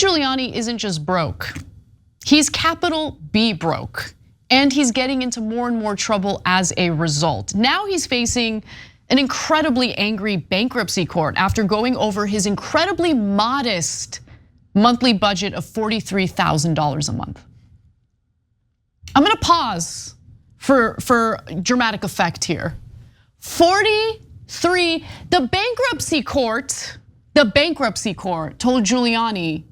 Giuliani isn't just broke. He's capital B broke. And he's getting into more and more trouble as a result. Now he's facing an incredibly angry bankruptcy court after going over his incredibly modest monthly budget of $43,000 a month. I'm gonna pause for dramatic effect here. 43, the bankruptcy court told Giuliani,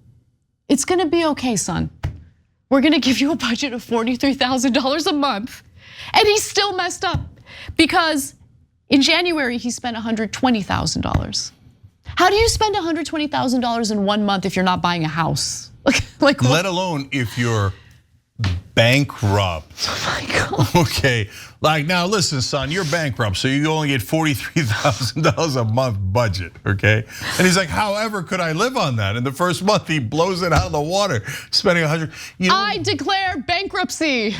it's gonna be okay, son. We're gonna give you a budget of $43,000 a month. And he still messed up because in January he spent $120,000. How do you spend $120,000 in 1 month if you're not buying a house? Like let alone if you're bankrupt. Oh my God. Okay, like now listen, son, you're bankrupt, so you only get $43,000 a month budget, okay? And he's like, however could I live on that? In the first month, he blows it out of the water, spending $100. I declare bankruptcy.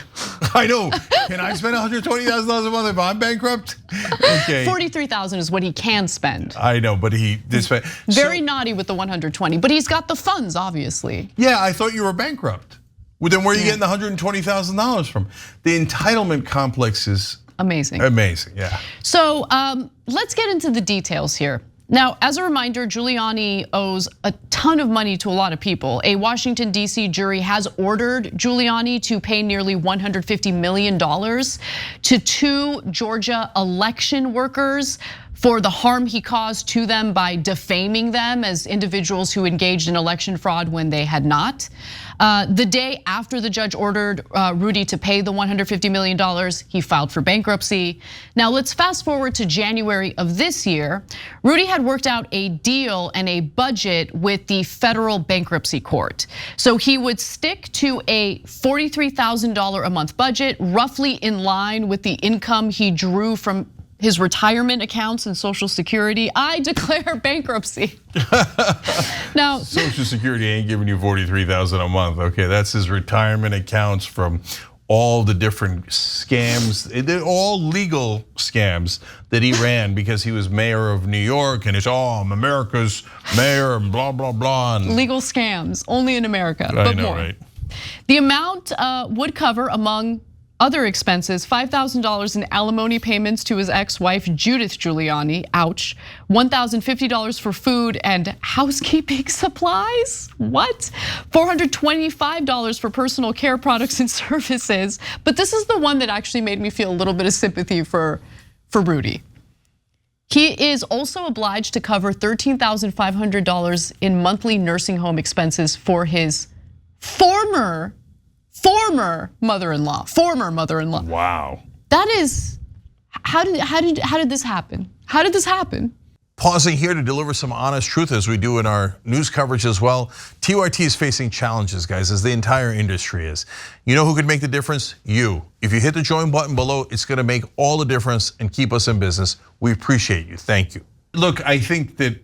I know. Can I spend $120,000 a month if I'm bankrupt? Okay. $43,000 is what he can spend. I know, but he did spend. Very naughty with the 120, but he's got the funds, obviously. Yeah, I thought you were bankrupt. Well, then where are you getting the $120,000 from? The entitlement complex is amazing. Amazing, yeah. So let's get into the details here. Now, as a reminder, Giuliani owes a ton of money to a lot of people. A Washington, D.C. jury has ordered Giuliani to pay nearly $150 million to 2 Georgia election workers for the harm he caused to them by defaming them as individuals who engaged in election fraud when they had not. The day after the judge ordered Rudy to pay the $150 million, he filed for bankruptcy. Now let's fast forward to January of this year. Rudy had worked out a deal and a budget with the federal bankruptcy court. So he would stick to a $43,000 a month budget, roughly in line with the income he drew from his retirement accounts and Social Security. I declare bankruptcy. Now, Social Security ain't giving you $43,000 a month. Okay, that's his retirement accounts from all the different scams. They're all legal scams that he ran because he was mayor of New York, and it's I'm America's mayor and blah blah blah. And legal scams only in America. I know, right? The amount would cover, among other expenses, $5,000 in alimony payments to his ex-wife, Judith Giuliani, ouch. $1,050 for food and housekeeping supplies, what? $425 for personal care products and services. But this is the one that actually made me feel a little bit of sympathy for Rudy. He is also obliged to cover $13,500 in monthly nursing home expenses for his former mother-in-law. Wow. That is, how did this happen? How did this happen? Pausing here to deliver some honest truth as we do in our news coverage as well. TYT is facing challenges, guys, as the entire industry is. You know who could make the difference? You. If you hit the join button below, it's gonna make all the difference and keep us in business. We appreciate you, thank you. Look, I think that,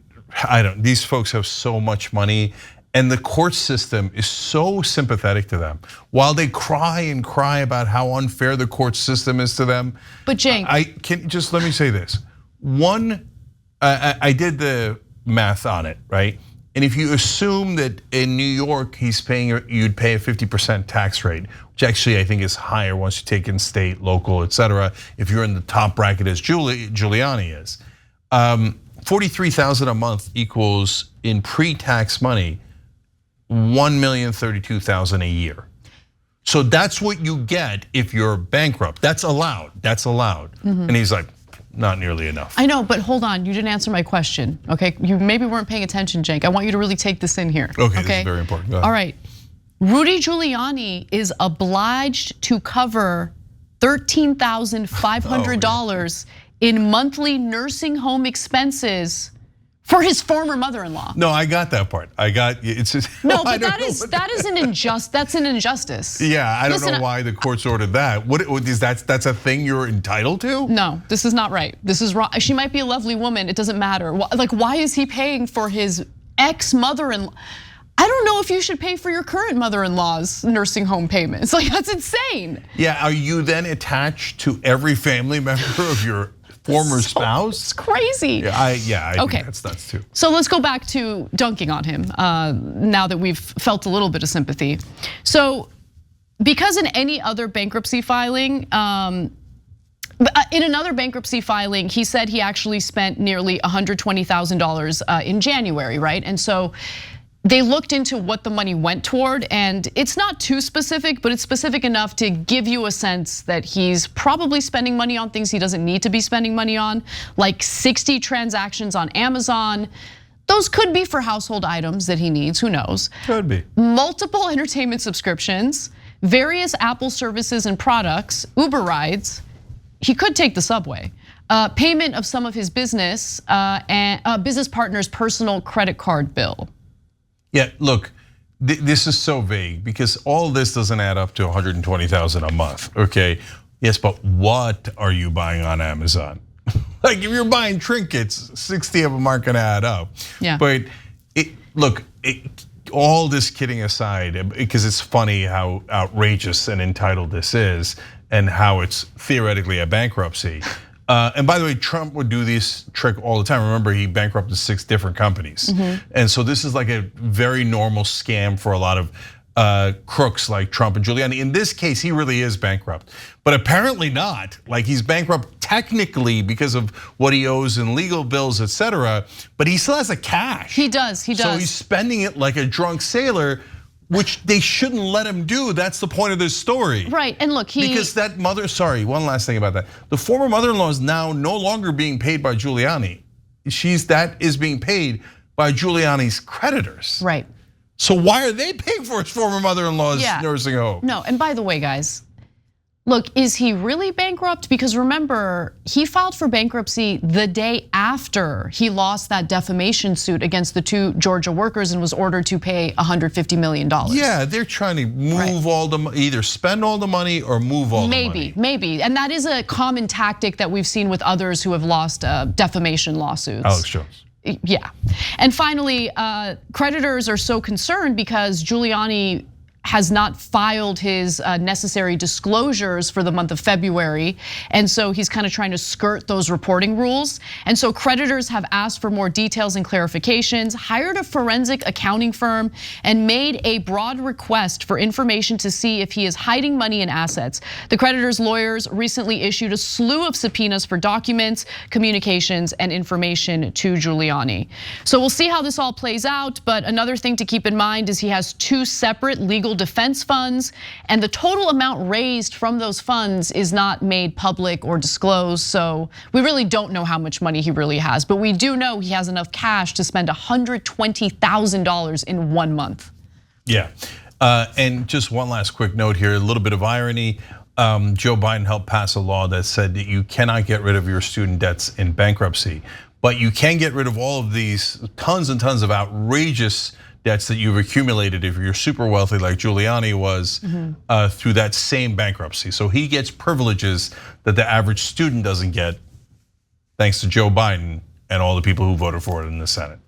these folks have so much money, and the court system is so sympathetic to them. While they cry and cry about how unfair the court system is to them. But Cenk, let me say this. One, I did the math on it, right? And if you assume that in New York you'd pay a 50% tax rate, which actually I think is higher once you take in state, local, et cetera, if you're in the top bracket as Giuliani is. $43,000 a month equals, in pre-tax money, $1,032,000 a year. So that's what you get if you're bankrupt. That's allowed. And he's like, not nearly enough. I know, but hold on, you didn't answer my question, okay? You maybe weren't paying attention, Cenk. I want you to really take this in here. Okay, this is very important. Go ahead. All right, Rudy Giuliani is obliged to cover $13,500 in monthly nursing home expenses for his former mother-in-law. No, I got that part. It's just, no, but that's an injustice. Yeah, I don't know why the courts ordered that. What is that's a thing you're entitled to? No, this is not right. This is wrong. She might be a lovely woman. It doesn't matter. Like, why is he paying for his ex-mother-in-law? I don't know if you should pay for your current mother-in-law's nursing home payments. Like, that's insane. Yeah, are you then attached to every family member of your former spouse. It's crazy. Yeah, I think that's nuts too. So let's go back to dunking on him now that we've felt a little bit of sympathy. So because in any other bankruptcy filing, in another bankruptcy filing, he said he actually spent nearly $120,000 in January, right? And so they looked into what the money went toward, and it's not too specific, but it's specific enough to give you a sense that he's probably spending money on things he doesn't need to be spending money on, like 60 transactions on Amazon. Those could be for household items that he needs, who knows? Could be. Multiple entertainment subscriptions, various Apple services and products, Uber rides. He could take the subway. Payment of some of his business and business partner's personal credit card bill. Yeah, look, this is so vague because all this doesn't add up to 120,000 a month, okay? Yes, but what are you buying on Amazon? Like if you're buying trinkets, 60 of them aren't gonna add up. Yeah. But all this kidding aside, because it's funny how outrageous and entitled this is and how it's theoretically a bankruptcy. And by the way, Trump would do this trick all the time. Remember, he bankrupted 6 different companies. And so this is like a very normal scam for a lot of crooks like Trump and Giuliani. In this case, he really is bankrupt, but apparently not. Like he's bankrupt technically because of what he owes in legal bills, etc. But he still has the cash. He does, he does. So he's spending it like a drunk sailor, which they shouldn't let him do. That's the point of this story. Right, and look, because that mother, sorry, one last thing about that. The former mother-in-law is now no longer being paid by Giuliani. That is being paid by Giuliani's creditors. Right. So why are they paying for his former mother-in-law's nursing home? No, and by the way, guys, look, is he really bankrupt? Because remember, he filed for bankruptcy the day after he lost that defamation suit against the 2 Georgia workers and was ordered to pay $150 million. Yeah, they're trying to move all the money, either spend all the money or move all the money. Maybe, and that is a common tactic that we've seen with others who have lost defamation lawsuits. Alex Jones. Yeah, and finally, creditors are so concerned because Giuliani has not filed his necessary disclosures for the month of February. And so he's kind of trying to skirt those reporting rules. And so creditors have asked for more details and clarifications, hired a forensic accounting firm, and made a broad request for information to see if he is hiding money and assets. The creditors' lawyers recently issued a slew of subpoenas for documents, communications, and information to Giuliani. So we'll see how this all plays out, but another thing to keep in mind is he has 2 separate legal defense funds, and the total amount raised from those funds is not made public or disclosed. So we really don't know how much money he really has, but we do know he has enough cash to spend $120,000 in 1 month. Yeah, and just one last quick note here, a little bit of irony. Joe Biden helped pass a law that said that you cannot get rid of your student debts in bankruptcy, but you can get rid of all of these tons and tons of outrageous debts that you've accumulated if you're super wealthy like Giuliani was through that same bankruptcy. So he gets privileges that the average student doesn't get thanks to Joe Biden and all the people who voted for it in the Senate.